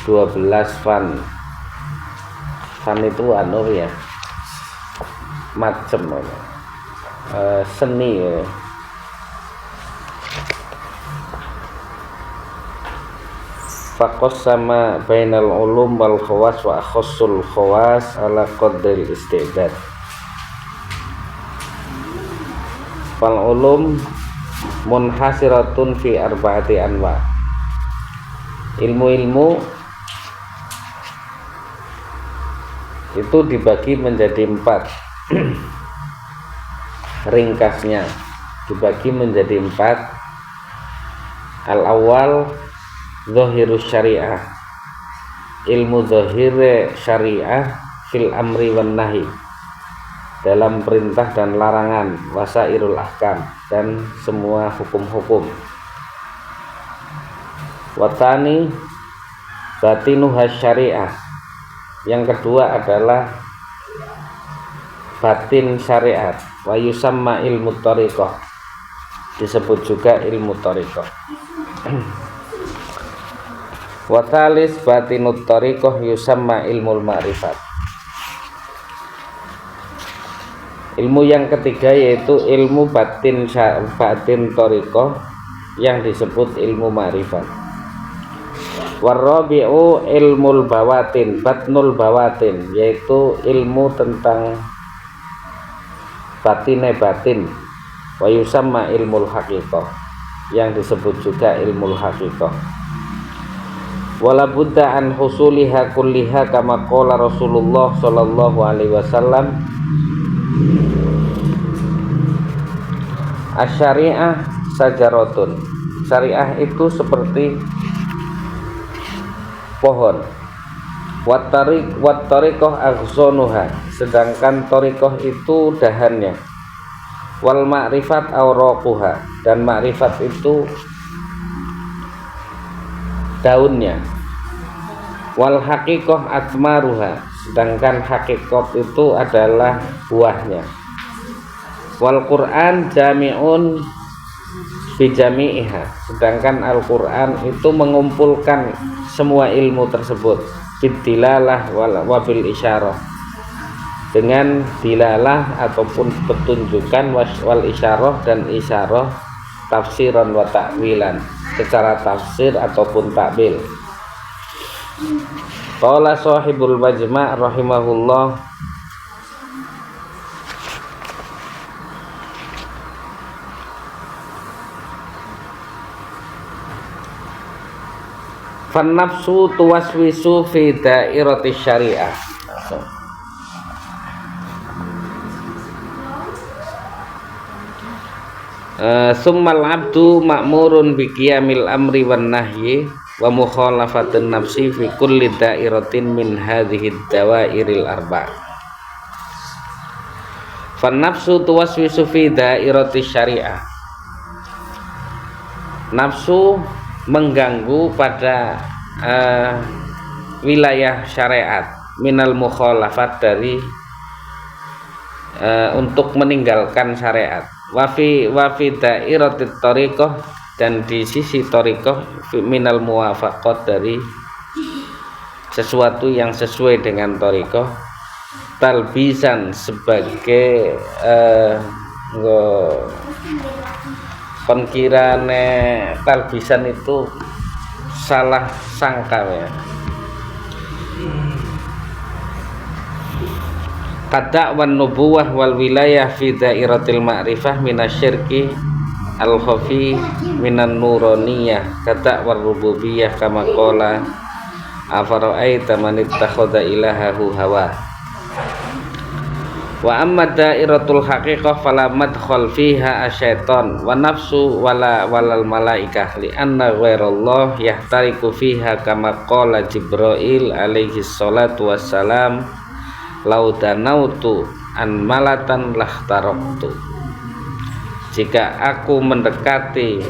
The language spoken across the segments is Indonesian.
12 fan itu anu ya, macem seni ya. Fakos sama bainal ulum wal khawas wa khossul khawas ala qadril istidad. Fal ulum munhasiratun fi arba'ati anwa. Ilmu-ilmu itu dibagi menjadi 4. Ringkasnya dibagi menjadi 4. Al-awwal zahirus syariah, ilmu zahir syariah fil amri wan nahi, dalam perintah dan larangan, wasairul ahkam, dan semua hukum-hukum. Watani batinuha syariah, yang kedua adalah batin syariat. Wa yusamma ilmu thariqah, disebut juga ilmu thariqah. Wa thalis batinut thariqah yusamma ilmul ma'rifat. Ilmu yang ketiga yaitu ilmu batin thariqah yang disebut ilmu ma'rifat. Warabi'u ilmul bawatin, batnul bawatin, yaitu ilmu tentang batin. Wa yusamma ilmul haqiqah, yang disebut juga ilmul haqiqah. Wala budda an husuliha kulliha kama qala Rasulullah sallallahu alaihi wasallam, asy-syari'ah sajaratun, syariah itu seperti pohon. Wat tariqah aghsanuha, sedangkan tariqah itu dahannya. Wal ma'rifat awraquha, dan ma'rifat itu daunnya. Wal haqiqah atmaruha, sedangkan hakikat itu adalah buahnya. Wal Qur'an jami'un fi jami'iha, sedangkan Al-Qur'an itu mengumpulkan semua ilmu tersebut. Bidilalah wa bil isyarah, dengan dilalah ataupun petunjukan, wal isyarah dan isyarah, tafsiran wa ta'wilan, secara tafsir ataupun takwil. Qala sahibul majma' rahimahullah, fan nafsu tuwaswisu fi dairati syariah. Summal abdu ma'murun bi qiyamil amri wan nahyi wa mukhalafatun nafsi fi kulli dairatin min hadhihi dawairil arba'. Fan nafsu tuwaswisu fi dairati syariah. Nafsu mengganggu pada wilayah syariat, minal mukhalafat, dari untuk meninggalkan syariat. Wafi dairatit thariqah, dan di sisi thariqah, minal muwafaqat, dari sesuatu yang sesuai dengan thariqah. Talbisan, sebagai pengkirane talbisan itu salah sangka ya. Kada wan nubuwah wal wilayah fi dairatil ma'rifah minasyirki al khafi minan nuraniyah kada war rububiyah kama qala afara'aita man ittakhadha ilahahu hawa. Wa amma dairatul haqiqah fala madkhal fiha asyaiton wa nafsu walal malaikah li anna ghairallah yahtariku fiha kama qala Jibril alaihi salatu wassalam, laudanautu an malatan lahtaroktu, jika aku mendekati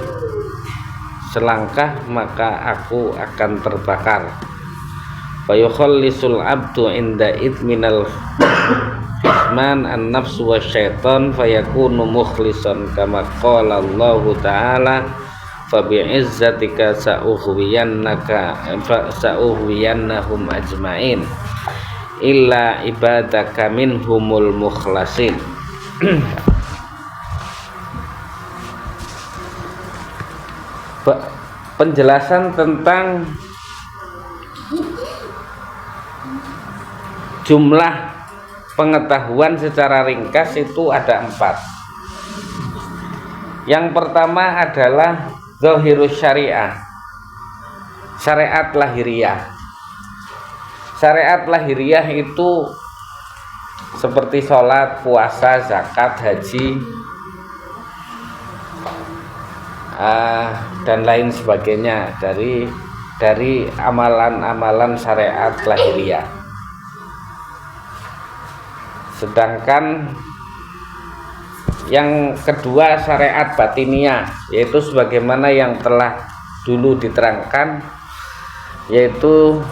selangkah maka aku akan terbakar. Fayukhallisul abdu inda idminal man an nafsu wa syaitan fayakunu mukhlisan kama qala Allah ta'ala fa bi'izzatika sa'uhwiyannahum ajmain illa ibadaka minhumul mukhlasin. Penjelasan tentang jumlah pengetahuan secara ringkas itu ada 4. Yang pertama adalah zahirus syariah, syariat lahiriah. Syariat lahiriah itu seperti sholat, puasa, zakat, haji, dan lain sebagainya dari amalan-amalan syariat lahiriah. Sedangkan yang kedua syariat batiniah, yaitu sebagaimana yang telah dulu diterangkan, yaitu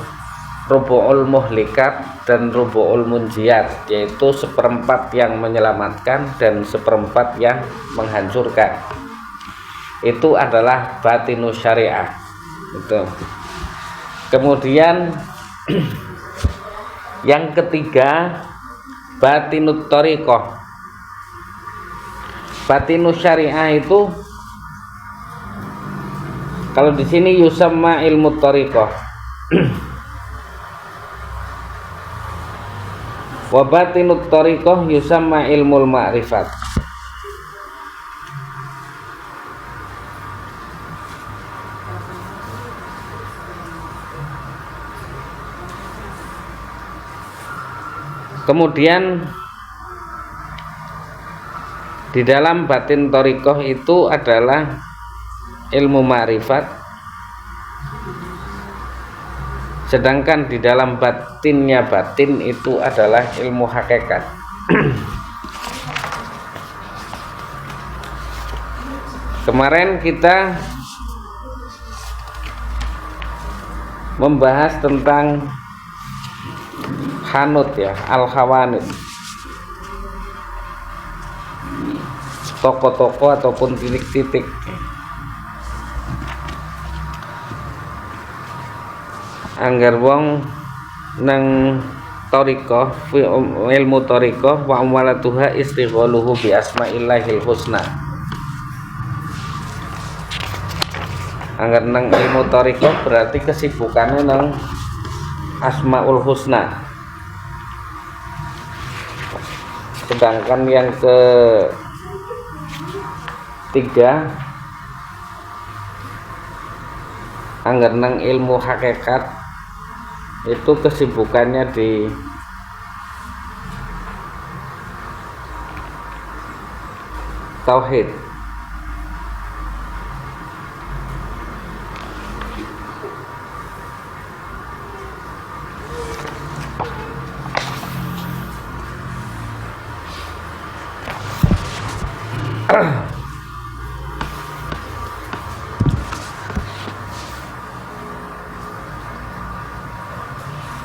rubu'ul muhlikat dan rubu'ul munjiyat, yaitu 1/4 yang menyelamatkan dan 1/4 yang menghancurkan. Itu adalah batinus syariah. Itu. Kemudian yang ketiga batinut thariqah. Batinus syariah itu kalau di sini yusamma ilmu thariqah. Wa batinut thariqah yusamma ilmul ma'rifat. Kemudian di dalam batin thariqah itu adalah ilmu ma'rifat, sedangkan di dalam batinnya batin itu adalah ilmu hakikat. Kemarin kita membahas tentang hanut ya, al-hawanut, toko-toko ataupun titik-titik. Anggar wong nang thariqah, ilmu thariqah wa amwalatuha istighaluhu bi asma'illahil husna. Anggar nang ilmu thariqah berarti kesibukannya nang asmaul husna. Sedangkan yang ketiga anggar nang ilmu hakikat itu kesibukannya di tauhid.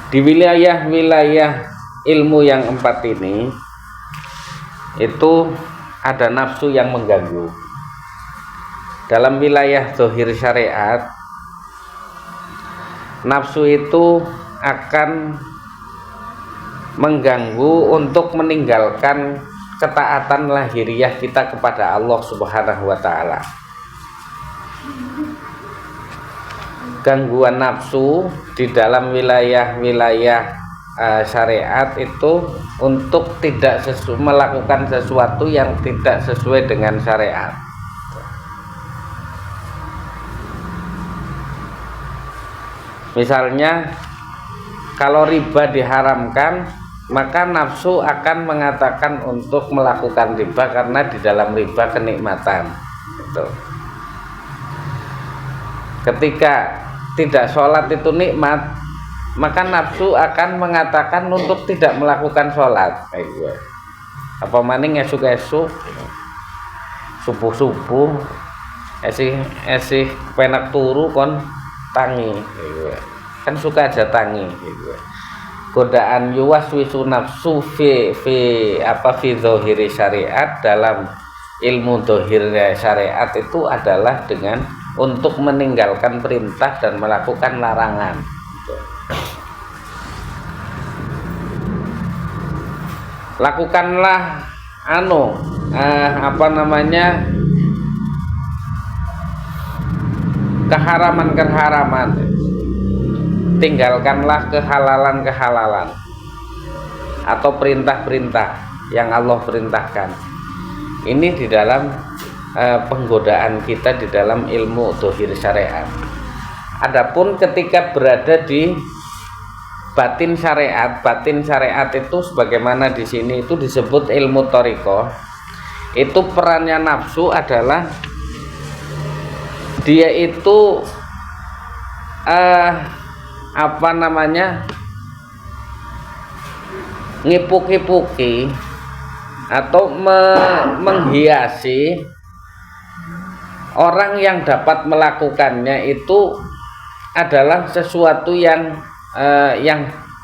Di wilayah-wilayah ilmu yang 4 ini itu ada nafsu yang mengganggu. Dalam wilayah zahir syariat, nafsu itu akan mengganggu untuk meninggalkan ketaatan lahiriah kita kepada Allah Subhanahu wa taala. Gangguan nafsu di dalam wilayah-wilayah syariat itu untuk tidak melakukan sesuatu yang tidak sesuai dengan syariat. Misalnya kalau riba diharamkan, maka nafsu akan mengatakan untuk melakukan riba karena di dalam riba kenikmatan. Gitu. Ketika tidak sholat itu nikmat, maka nafsu akan mengatakan untuk tidak melakukan sholat. Apa maning esuk-esuk, subuh-subuh, esih penak turu kon tangi, kan suka aja tangi. Godaan yuwaswisu nafsu fi zahiri syariat, dalam ilmu zahir syariat itu adalah dengan untuk meninggalkan perintah dan melakukan larangan. Lakukanlah keharaman-keharaman, tinggalkanlah kehalalan-kehalalan atau perintah-perintah yang Allah perintahkan. Ini di dalam penggodaan kita di dalam ilmu dohir syariat. Adapun ketika berada di batin syariat itu sebagaimana di sini itu disebut ilmu thariqah. Itu perannya nafsu adalah dia itu ngipuk-ngipuki atau menghiasi orang yang dapat melakukannya itu adalah sesuatu yang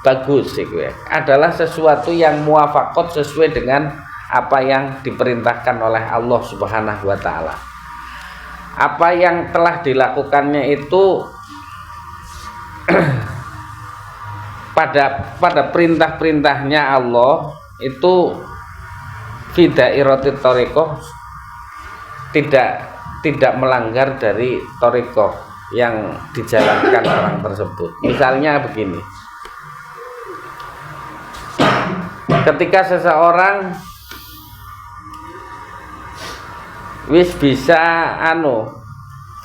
bagus gitu ya. Adalah sesuatu yang muwafaqat sesuai dengan apa yang diperintahkan oleh Allah Subhanahu wa taala. Apa yang telah dilakukannya itu pada perintah-perintahnya Allah itu fi dairatit thariqah, tidak melanggar dari thariqah yang dijalankan orang tersebut. Misalnya begini, ketika seseorang wis bisa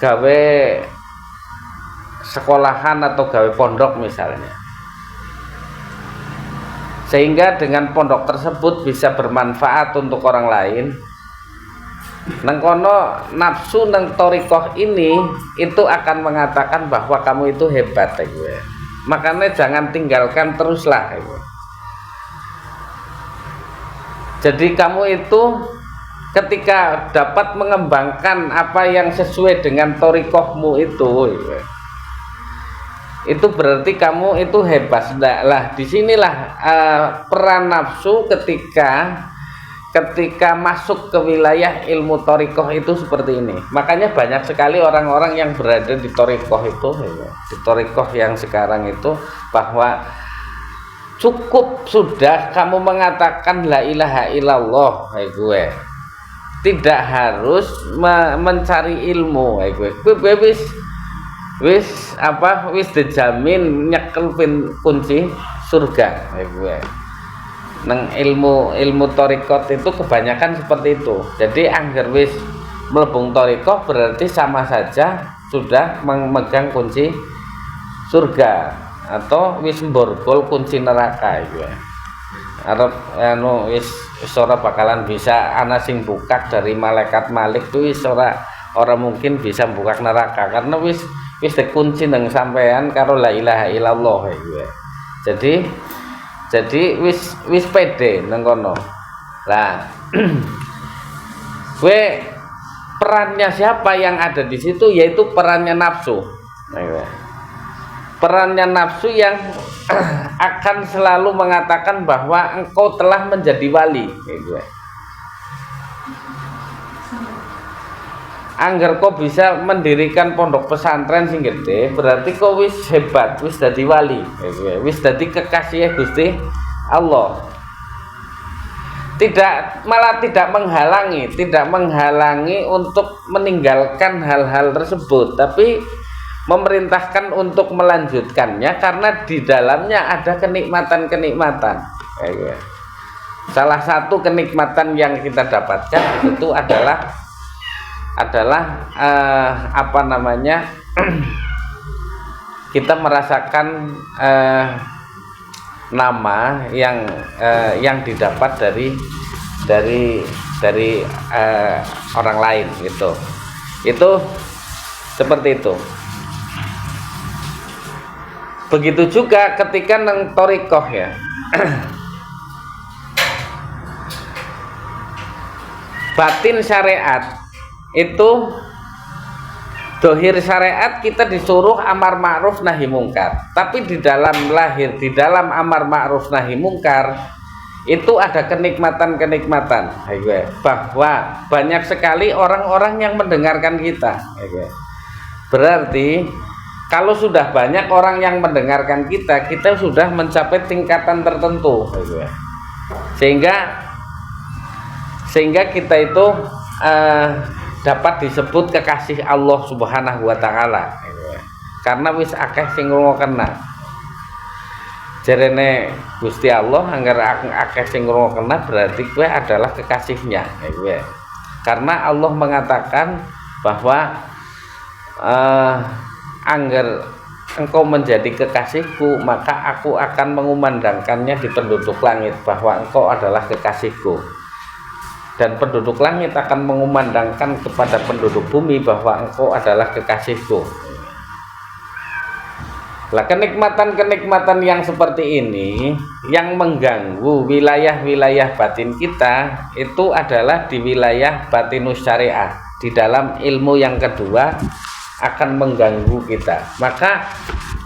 gawe sekolahan atau gawe pondok misalnya, sehingga dengan pondok tersebut bisa bermanfaat untuk orang lain, nang kono nafsu nang thariqah ini itu akan mengatakan bahwa kamu itu hebat ya. Makanya jangan tinggalkan teruslah ya. Jadi kamu itu ketika dapat mengembangkan apa yang sesuai dengan thariqahmu itu berarti kamu itu hebat. Lah disinilah peran nafsu ketika masuk ke wilayah ilmu thariqah itu seperti ini. Makanya banyak sekali orang-orang yang berada di thariqah itu, di thariqah yang sekarang itu, bahwa cukup sudah kamu mengatakan la ilaha illallah gue. Tidak harus mencari ilmu gue wis dijamin nyekel kunci surga gue. Nang ilmu thariqat itu kebanyakan seperti itu. Jadi angger wis mlebung thariqah berarti sama saja sudah memegang kunci surga atau wis mborgol kunci neraka gue. Arep wis ora bakalan bisa ana sing bukak dari malaikat Malik tuh wis ora mungkin bisa bukak neraka karena wis dikunci nang sampean karo la ilaha illallah gue. Jadi wis pede nang kono. Lah gue perannya siapa yang ada di situ, yaitu perannya nafsu. Perannya nafsu yang akan selalu mengatakan bahwa engkau telah menjadi wali gitu. Angger kau bisa mendirikan pondok pesantren sing gede, berarti kau wis hebat, wis dadi wali gitu. Wis dadi kekasih Gusti Allah. Malah tidak menghalangi untuk meninggalkan hal-hal tersebut, tapi memerintahkan untuk melanjutkannya karena di dalamnya ada kenikmatan-kenikmatan. Salah satu kenikmatan yang kita dapatkan itu adalah kita merasakan nama yang didapat dari orang lain gitu. Itu seperti itu. Begitu juga ketika nang thariqah ya. Batin syariat itu dohir syariat kita disuruh amar ma'ruf nahi mungkar. Tapi di dalam amar ma'ruf nahi mungkar itu ada kenikmatan-kenikmatan bahwa banyak sekali orang-orang yang mendengarkan kita Berarti kalau sudah banyak orang yang mendengarkan kita, kita sudah mencapai tingkatan tertentu, sehingga kita itu dapat disebut kekasih Allah Subhanahu wa taala. Karena wis akeh sing ngrungokna. Jarene Gusti Allah anggar akeh sing ngrungokna berarti kowe adalah kekasihnya, Karena Allah mengatakan bahwa anggar engkau menjadi kekasihku, maka aku akan mengumandangkannya di penduduk langit bahwa engkau adalah kekasihku, dan penduduk langit akan mengumandangkan kepada penduduk bumi bahwa engkau adalah kekasihku. Lah, kenikmatan-kenikmatan yang seperti ini yang mengganggu wilayah-wilayah batin kita itu adalah di wilayah batinus syariah. Di dalam ilmu yang kedua akan mengganggu kita.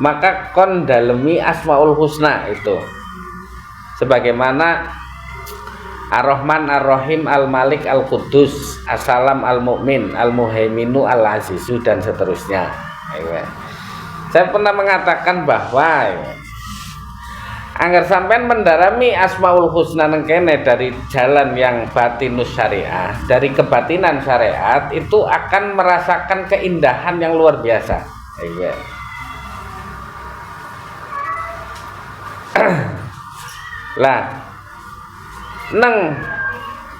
Maka kon dalemi Asmaul Husna itu. Sebagaimana Ar-Rahman, Ar-Rahim, Al-Malik, Al-Qudus, As-Salam, Al-Mu'min, Al-Muhaiminu, Al-Azizu, dan seterusnya. Saya pernah mengatakan bahwa anggar sampean mendarami Asmaul Husna nengkene dari jalan yang batinus syariah, dari kebatinan syariat, itu akan merasakan keindahan yang luar biasa. Lah, neng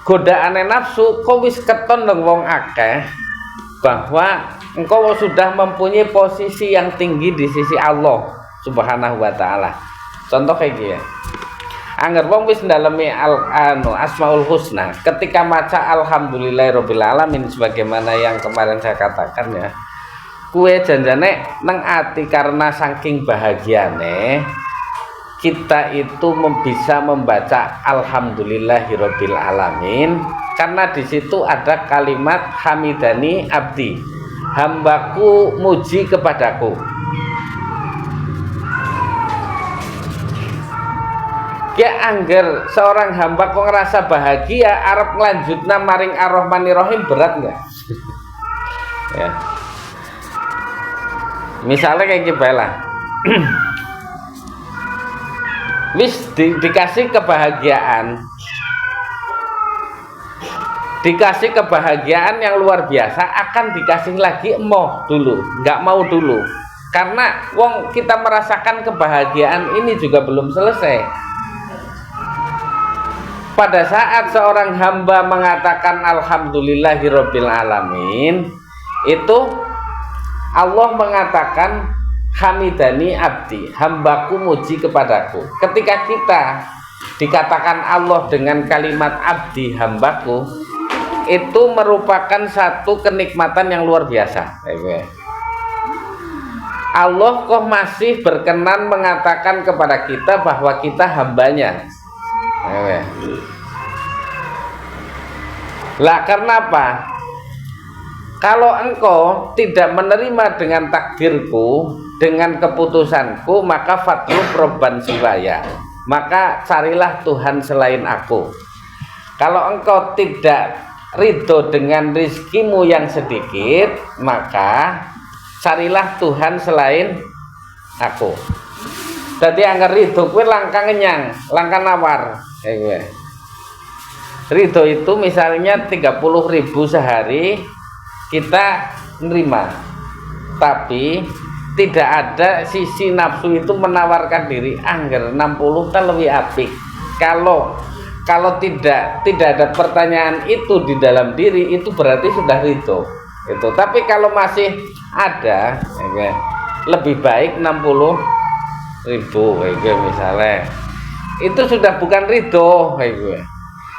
godaane nafsu kok wis keton nang wong akeh bahwa engkau sudah mempunyai posisi yang tinggi di sisi Allah Subhanahu wa taala. Contoh kayak gini. Angger wong wis ndalemi Asmaul Husna, ketika maca alhamdulillahirabbil alamin sebagaimana yang kemarin saya katakan ya. Kue janjane nang ati karena saking bahagiane kita itu bisa membaca alhamdulillahirabbil alamin karena di situ ada kalimat hamidani abdi. Hambaku muji kepadaku. Ya angger seorang hamba kok ngerasa bahagia arep nglanjutna maring Ar-Rahmanir-Rahim berat enggak? Ya. Misalnya kayak gini lah. Wis dikasih kebahagiaan. Dikasih kebahagiaan yang luar biasa, akan dikasih lagi emoh dulu, nggak mau dulu, karena wong kita merasakan kebahagiaan ini juga belum selesai. Pada saat seorang hamba mengatakan alhamdulillahirabbil alamin, itu Allah mengatakan hamidani abdi, hambaku muji kepadaku. Ketika kita dikatakan Allah dengan kalimat abdi, hambaku, itu merupakan satu kenikmatan yang luar biasa. Allah kok masih berkenan mengatakan kepada kita bahwa kita hambanya. Lah karena apa? Kalau engkau tidak menerima dengan takdirku, dengan keputusanku, maka fatlub robban siwaya, maka carilah Tuhan selain aku. Kalau engkau tidak ridho dengan rizkimu yang sedikit, maka carilah Tuhan selain aku. Jadi anggar ridho kue langkah ngenyang, langkah nawar. Ridho itu misalnya 30.000 sehari kita nerima, tapi tidak ada sisi nafsu itu menawarkan diri anggar 60 kan lebih apik. Kalau tidak ada pertanyaan itu di dalam diri, itu berarti sudah ridho itu. Tapi kalau masih ada, lebih baik 60.000 misalnya, itu sudah bukan ridho.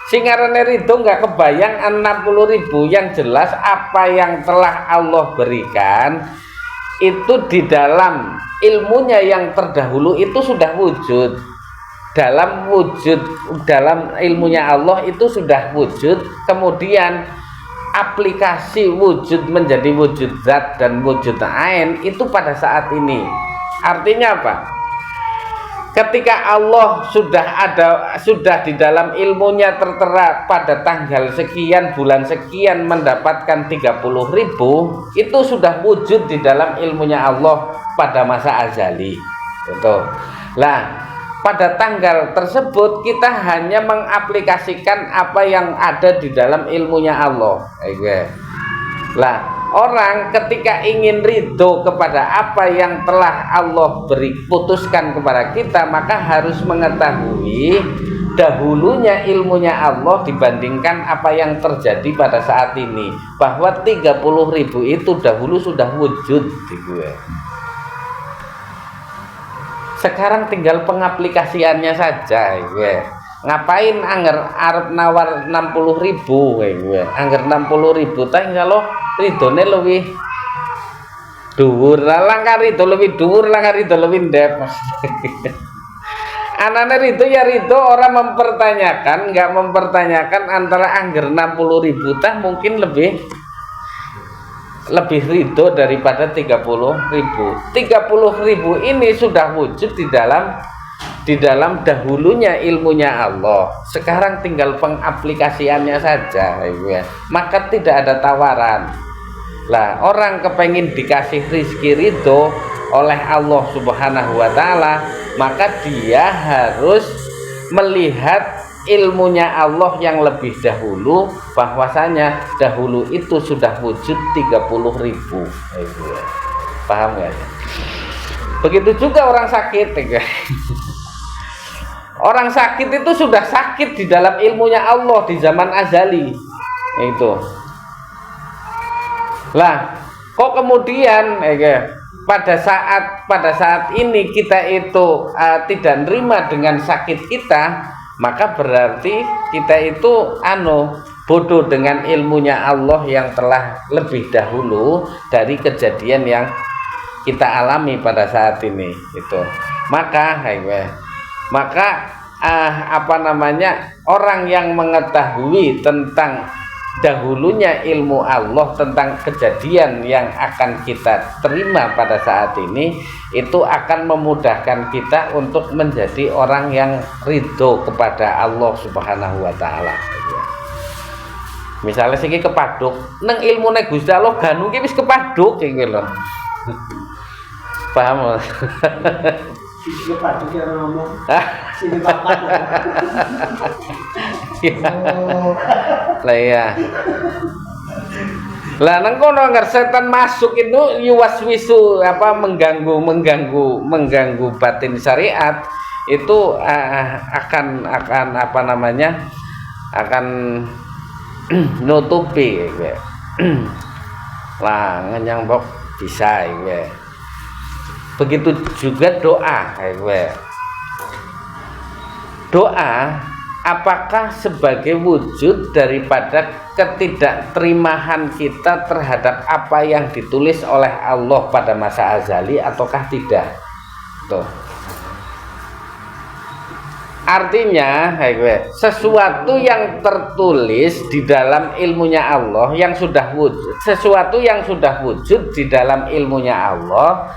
Singarane ridho nggak kebayang 60.000, yang jelas apa yang telah Allah berikan itu di dalam ilmunya yang terdahulu itu sudah wujud. Dalam ilmunya Allah itu sudah wujud, kemudian aplikasi wujud menjadi wujud zat dan wujud ain itu pada saat ini. Artinya apa? ketika Allah sudah di dalam ilmunya tertera pada tanggal sekian bulan sekian mendapatkan 30.000, itu sudah wujud di dalam ilmunya Allah pada masa azali. Betul. Lah, pada tanggal tersebut kita hanya mengaplikasikan apa yang ada di dalam ilmunya Allah. Lah, orang ketika ingin ridho kepada apa yang telah Allah putuskan kepada kita, maka harus mengetahui dahulunya ilmunya Allah dibandingkan apa yang terjadi pada saat ini, bahwa 30.000 itu dahulu sudah wujud di gue. Sekarang tinggal pengaplikasiannya saja gue. Ngapain arep nawar 60.000 gue. Angger 60.000 teh kalau ridone lebih dhuwur, langkah rido lebih dhuwur, langkah rido lebih ndep. Anane rido ya rido, orang mempertanyakan, enggak mempertanyakan antara angger 60.000 teh mungkin lebih ridho daripada 30.000. 30.000 ini sudah wujud di dalam dahulunya ilmunya Allah. Sekarang tinggal pengaplikasiannya saja ya. Maka tidak ada tawaran. Lah, orang kepengen dikasih rizki ridho oleh Allah Subhanahu wa ta'ala, maka dia harus melihat ilmunya Allah yang lebih dahulu, bahwasanya dahulu itu sudah wujud 30.000. Paham nggak ya? Begitu juga orang sakit ya. Orang sakit itu sudah sakit di dalam ilmunya Allah di zaman azali. Itu. Lah, kok kemudian pada saat ini kita itu tidak nerima dengan sakit kita, maka berarti kita itu bodoh dengan ilmunya Allah yang telah lebih dahulu dari kejadian yang kita alami pada saat ini. Itu maka orang yang mengetahui tentang dahulunya ilmu Allah tentang kejadian yang akan kita terima pada saat ini, itu akan memudahkan kita untuk menjadi orang yang ridho kepada Allah Subhanahu wa ta'ala. Misalnya siki kepaduk nang ilmune Gusti Allah ganu ki wis kepaduk iki lho. Paham? Siki kepaduk ya ngomong. Sini papat. Lah ya. Lah nang kono anggar setan masuk itu yuwaswisu mengganggu batin syariat, itu akan nutupi lah ngenyang bok bisa begitu juga doa doa apakah sebagai wujud daripada ketidakterimaan kita terhadap apa yang ditulis oleh Allah pada masa azali ataukah tidak? Tuh. Artinya, sesuatu yang tertulis di dalam ilmunya Allah yang sudah wujud, sesuatu yang sudah wujud di dalam ilmunya Allah,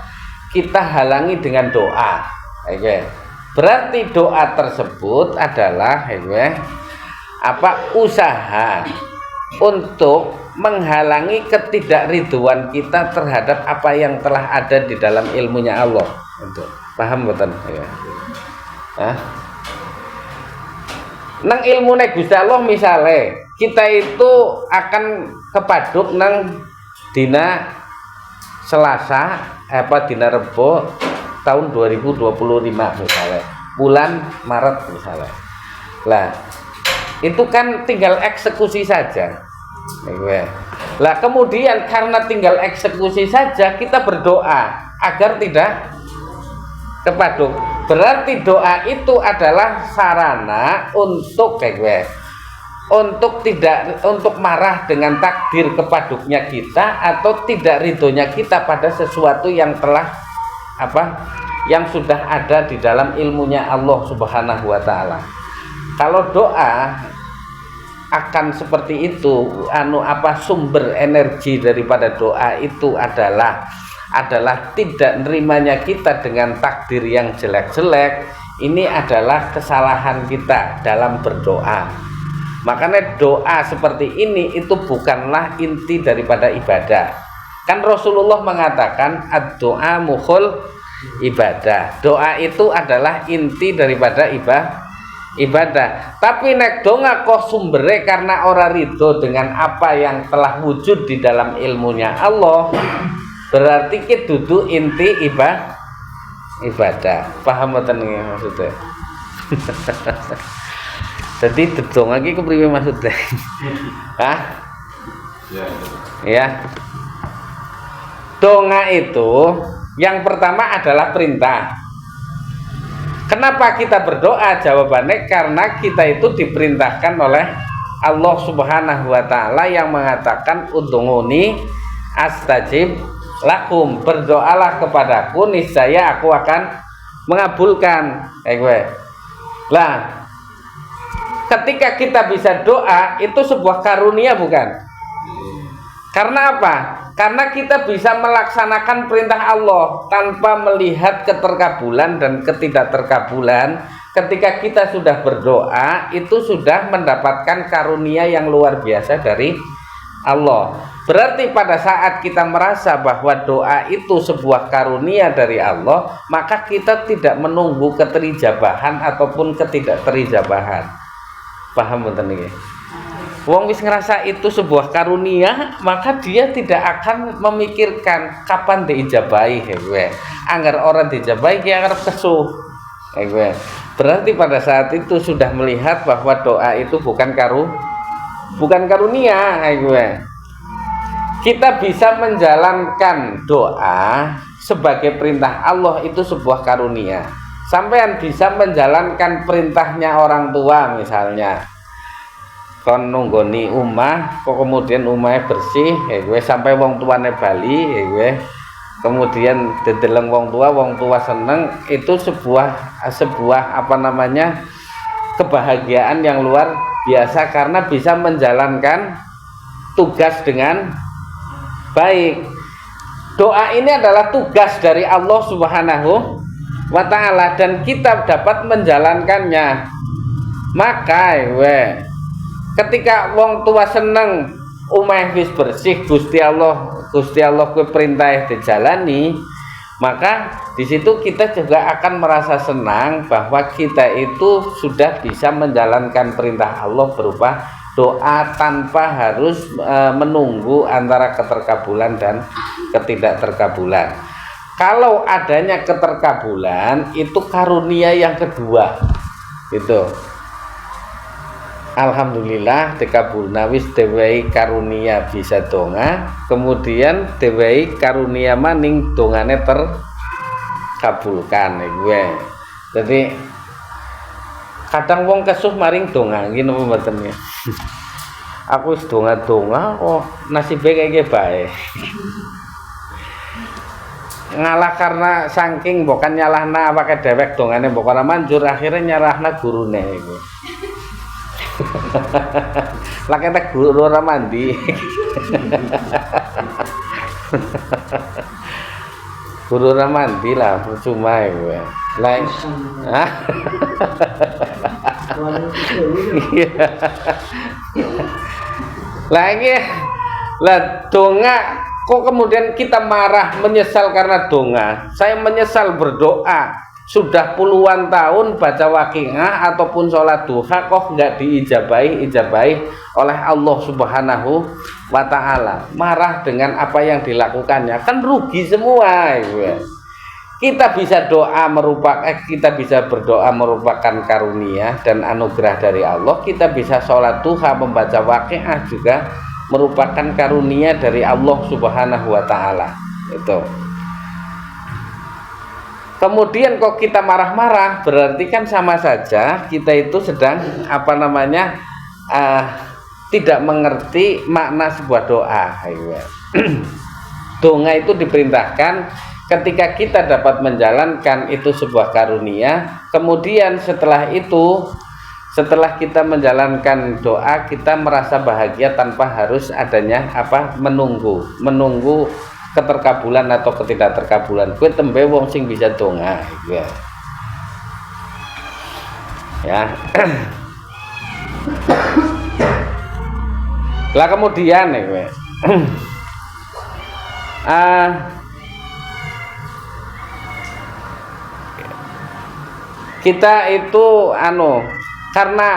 kita halangi dengan doa. Berarti doa tersebut adalah usaha untuk menghalangi ketidakridhoan kita terhadap apa yang telah ada di dalam ilmunya Allah. Paham betul? Nang ilmune Gusti Allah misale kita itu akan kepaduk nang dina Selasa dina Rebo tahun 2025 misalnya, bulan Maret misalnya. Lah, itu kan tinggal eksekusi saja. Lah kemudian karena tinggal eksekusi saja kita berdoa agar tidak kepaduk. Berarti doa itu adalah sarana untuk untuk marah dengan takdir kepaduknya kita atau tidak ridhonya kita pada sesuatu yang telah yang sudah ada di dalam ilmunya Allah Subhanahu wa ta'ala. Kalau doa akan seperti itu, sumber energi daripada doa itu adalah tidak nerimanya kita dengan takdir yang jelek-jelek, ini adalah kesalahan kita dalam berdoa. Makanya doa seperti ini itu bukanlah inti daripada ibadah. Kan Rasulullah mengatakan ad-doa mukhul ibadah. Doa itu adalah inti daripada ibadah. Tapi nek donga kok sumbere karena ora ridho dengan apa yang telah wujud di dalam ilmunya Allah, berarti ki dudu inti ibadah. Paham mboten nggih maksudnya? Jadi dedonga iki kepriwe maksudnya? Hah? Ya. Donga itu yang pertama adalah perintah. Kenapa kita berdoa? Jawabannya karena kita itu diperintahkan oleh Allah Subhanahu wa taala yang mengatakan udhunguni astajib lakum, berdoalah kepadaku niscaya aku akan mengabulkan. Lah, ketika kita bisa doa itu sebuah karunia bukan? Karena apa? Karena kita bisa melaksanakan perintah Allah tanpa melihat keterkabulan dan ketidakterkabulan. Ketika kita sudah berdoa, itu sudah mendapatkan karunia yang luar biasa dari Allah. Berarti pada saat kita merasa bahwa doa itu sebuah karunia dari Allah, maka kita tidak menunggu keterijabahan ataupun ketidakterijabahan. Paham betul nih? Wong wis ngerasa itu sebuah karunia, maka dia tidak akan memikirkan kapan diijabahi. Anggar orang diijabahi dia akan kesuh. Berarti pada saat itu sudah melihat bahwa doa itu bukan karunia. Kita bisa menjalankan doa sebagai perintah Allah itu sebuah karunia. Sampean bisa menjalankan perintahnya orang tua misalnya. Kon nunggoni omah, kok kemudian omahnya bersih, sampai wong tuane bali, kemudian dedeleng wong tua seneng, itu sebuah apa namanya kebahagiaan yang luar biasa karena bisa menjalankan tugas dengan baik. Doa ini adalah tugas dari Allah Subhanahu wa taala dan kita dapat menjalankannya. Maka ketika wong tua seneng omah wis bersih, Gusti Allah kuwi perintah dijalani, maka di situ kita juga akan merasa senang bahwa kita itu sudah bisa menjalankan perintah Allah berupa doa tanpa harus menunggu antara keterkabulan dan ketidakterkabulan. Kalau adanya keterkabulan itu karunia yang kedua. Gitu. Alhamdulillah dikabulna wis dewehi karunia bisa donga, kemudian dewehi karunia maning dongane terkabulkan. Jadi kadang wong kesuh maring donga ngene apa mboten ya. Aku wis donga-donga oh nasibe kaya bae. Ngalah karena saking bukan nyalahna awake dhewek dongane mbok ora manjur, akhirnya nyalahna gurune iku. Lah kata guru ora mandi. Guru ora mandi lah percuma kowe. Lah lagi lah donga kok kemudian kita marah menyesal karena donga. Saya menyesal berdoa sudah puluhan tahun baca waqiah ataupun sholat duha kok nggak diijabahi oleh Allah Subhanahu wa ta'ala. Marah dengan apa yang dilakukannya, kan rugi semua. Kita bisa berdoa merupakan karunia dan anugerah dari Allah. Kita bisa sholat duha membaca waqiah juga merupakan karunia dari Allah Subhanahu wa ta'ala. Itu. Kemudian kok kita marah-marah, berarti kan sama saja kita itu sedang tidak mengerti makna sebuah doa. Doa itu diperintahkan ketika kita dapat menjalankan itu sebuah karunia. Kemudian setelah kita menjalankan doa, kita merasa bahagia tanpa harus adanya menunggu keterkabulan atau ketidakterkabulan. Kuwi tembe wong sing bisa donga. Ya. Lah kemudian nih kita itu karena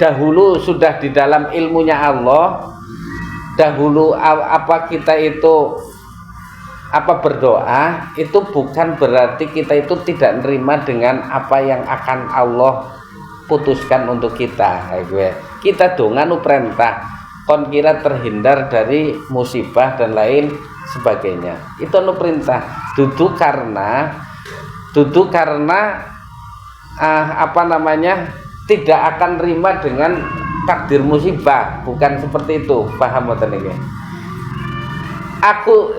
dahulu sudah di dalam ilmunya Allah, dahulu kita itu berdoa itu bukan berarti kita itu tidak nerima dengan apa yang akan Allah putuskan untuk kita. Kita donga nu perintah kon kira terhindar dari musibah dan lain sebagainya, itu nu perintah, duduk karena tidak akan terima dengan takdir musibah, bukan seperti itu. Paham mboten niki?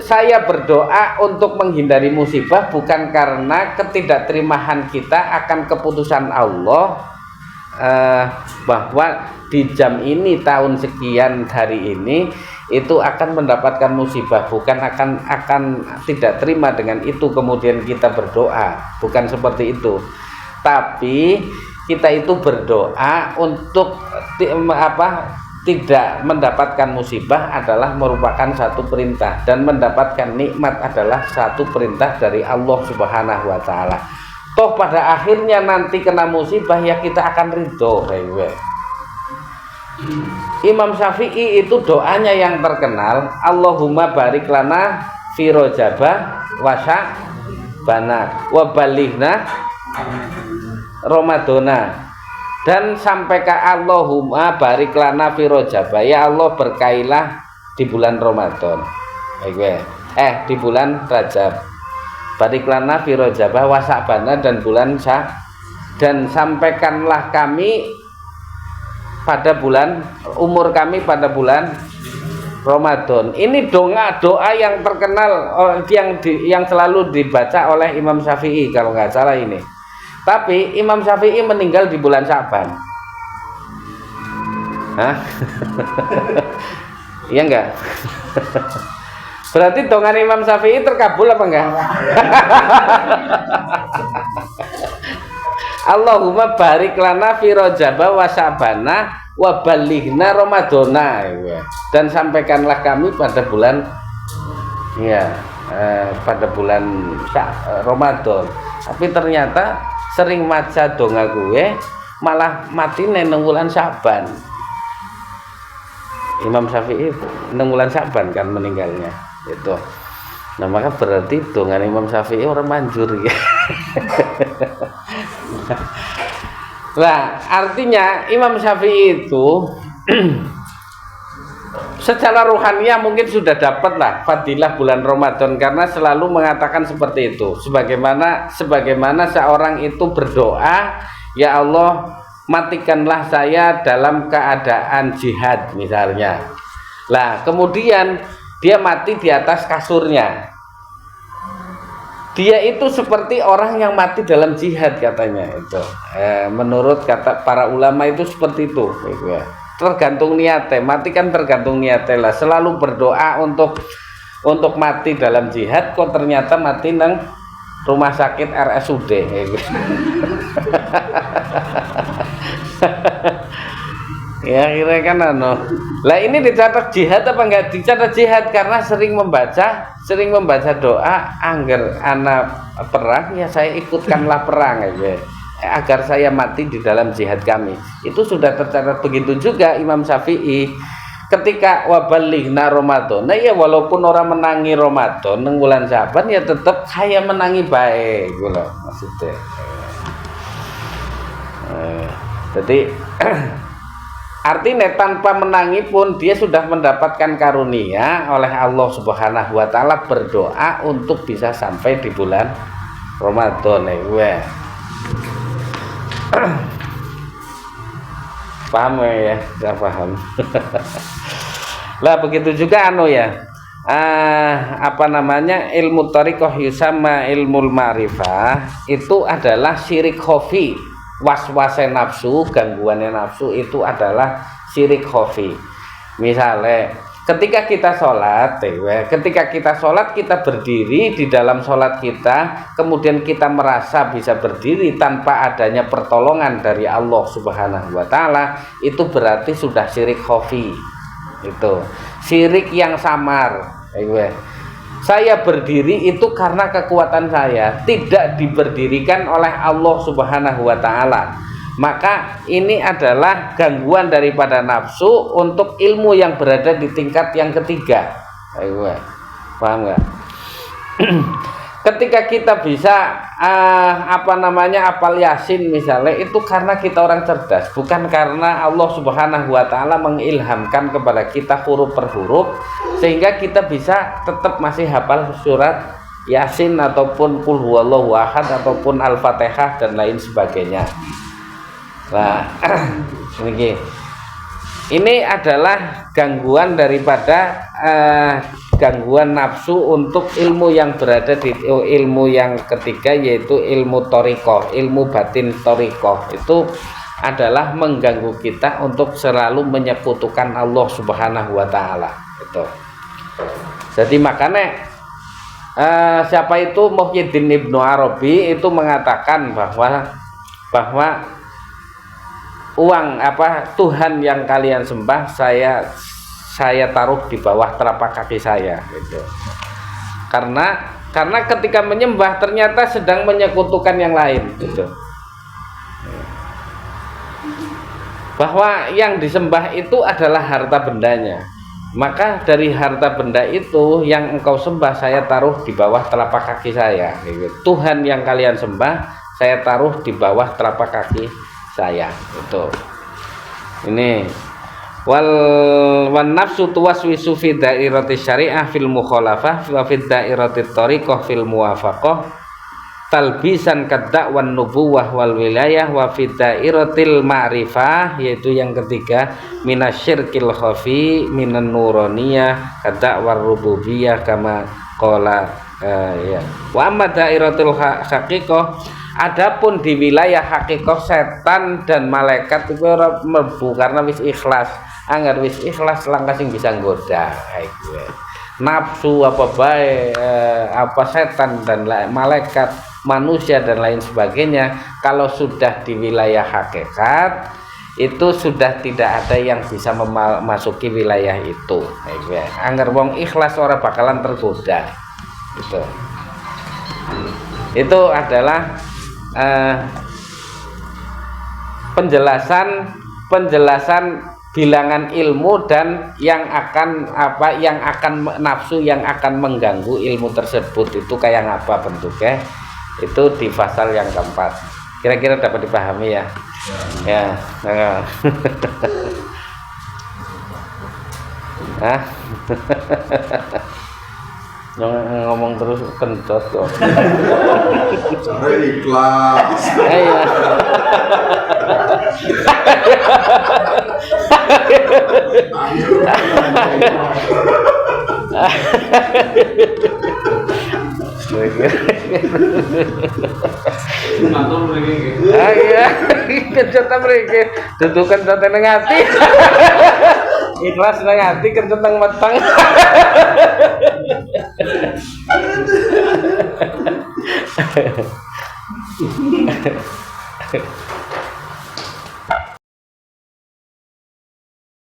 Saya berdoa untuk menghindari musibah bukan karena ketidakterimaan kita akan keputusan Allah, bahwa di jam ini tahun sekian hari ini itu akan mendapatkan musibah, bukan akan tidak terima dengan itu kemudian kita berdoa, bukan seperti itu. Tapi kita itu berdoa untuk tidak mendapatkan musibah adalah merupakan satu perintah, dan mendapatkan nikmat adalah satu perintah dari Allah Subhanahu wa taala. Toh pada akhirnya nanti kena musibah ya kita akan ridho. Imam Syafi'i itu doanya yang terkenal, Allahumma barik lana fi rojabah wa sya'bana wa balighna Ramadana, dan sampai ke Allahumma barik lana fi rojabah, ya Allah berkailah di bulan Ramadan, di bulan Rajab, barik lana fi rojabah wa sya'bana, dan bulan dan sampaikanlah kami pada bulan umur kami pada bulan Ramadan. Ini doa yang terkenal, yang selalu dibaca oleh Imam Syafi'i kalau nggak salah ini. Tapi Imam Syafi'i meninggal di bulan Sya'ban. Hah? Iya enggak? Berarti dongan Imam Syafi'i terkabul apa enggak? Allahumma barik lana fi rojabah wa sya'bana wa balighna ramadana, dan sampaikanlah kami pada bulan Ramadan. Tapi ternyata sering maca donga gue malah mati neng bulan Sya'ban. Imam Syafi'i neng bulan Sya'ban kan meninggalnya itu. Nah maka berarti dongan Imam Syafi'i orang manjur ya. Nah artinya Imam Syafi'i itu secara ruhaniah mungkin sudah dapat lah fadilah bulan Ramadan, karena selalu mengatakan seperti itu. Sebagaimana seorang itu berdoa, ya Allah matikanlah saya dalam keadaan jihad misalnya. Lah kemudian dia mati di atas kasurnya, dia itu seperti orang yang mati dalam jihad katanya itu. Menurut kata para ulama itu seperti itu. Tergantung niatnya, mati kan tergantung niatnya lah. Selalu berdoa untuk mati dalam jihad, kok ternyata mati nang rumah sakit RSUD. Ya kira kan lah ini dicatat jihad apa enggak dicatat jihad? Karena sering membaca doa angger anak perang ya saya ikutkanlah perang agar saya mati di dalam jihad kami. Itu sudah tercatat. Begitu juga Imam Syafi'i ketika wabalighna Ramadan. Nah ya walaupun orang menangi Ramadan nang bulan Sya'ban ya tetap saya menangi baik gitu maksudnya. Jadi artinya tanpa menangi pun dia sudah mendapatkan karunia oleh Allah Subhanahu wa taala, berdoa untuk bisa sampai di bulan Ramadan. Paham ya? Saya paham. Lah begitu juga ilmu thariqah yusamma ilmul ma'rifah itu adalah syirik khafi. Was-wase nafsu, gangguannya nafsu itu adalah syirik khafi. Misalnya ketika kita sholat, kita berdiri di dalam sholat kita, kemudian kita merasa bisa berdiri tanpa adanya pertolongan dari Allah Subhanahu wa Ta'ala, itu berarti sudah syirik khafi. Itu syirik yang samar. Saya berdiri itu karena kekuatan saya, tidak diberdirikan oleh Allah Subhanahu wa Ta'ala. Maka ini adalah gangguan daripada nafsu untuk ilmu yang berada di tingkat yang ketiga. Paham nggak? Ketika kita bisa apal Yasin misalnya, itu karena kita orang cerdas, bukan karena Allah Subhanahu wa Ta'ala mengilhamkan kepada kita huruf per huruf sehingga kita bisa tetap masih hafal surat Yasin ataupun Qul huwallahu ahad ataupun Al-Fatihah dan lain sebagainya. Nah, ini adalah gangguan daripada gangguan nafsu untuk ilmu yang berada di ilmu yang ketiga, yaitu ilmu thariqah, ilmu batin thariqah. Itu adalah mengganggu kita untuk selalu menyekutukan Allah Subhanahu wa Ta'ala. Itu. Jadi makanya siapa itu Muhyiddin Ibnu Arabi itu mengatakan bahwa uang Tuhan yang kalian sembah saya taruh di bawah telapak kaki saya, gitu. Karena ketika menyembah ternyata sedang menyekutukan yang lain, gitu. Bahwa yang disembah itu adalah harta bendanya, maka dari harta benda itu yang engkau sembah saya taruh di bawah telapak kaki saya, gitu. Tuhan yang kalian sembah saya taruh di bawah telapak kaki saya. Itu ini wan nafsu tuwaswisu fi dairati syariah fil mukhalafah wa fi dairati thariqah fil muwafaqah talbisan kadda wan nubuwah wal wilayah wa fi dairatil ma'rifah, yaitu yang ketiga minasyirkil khafi minan nuraniyah kadda war rububiyah kama qala ya. Wa amma dairatul haqiqah, adapun di wilayah hakikat setan dan malaikat itu ora mlebu karena wis ikhlas. Anggar wis ikhlas langkah sing bisa nggoda. Nafsu apa bae setan dan malaikat, manusia dan lain sebagainya, kalau sudah di wilayah hakikat itu sudah tidak ada yang bisa memasuki wilayah itu. Anggar wong ikhlas ora bakalan tergoda. Itu adalah penjelasan bilangan ilmu dan yang akan nafsu yang akan mengganggu ilmu tersebut itu kayak apa bentuknya, itu di pasal yang keempat. Kira-kira dapat dipahami ya? Ya. Ngomong terus kencot kok. Cara ikhlas. Iya. Iya, kencot mriki. Dudu kencot nang ati. Ikhlas nang ati, kencot nang weteng.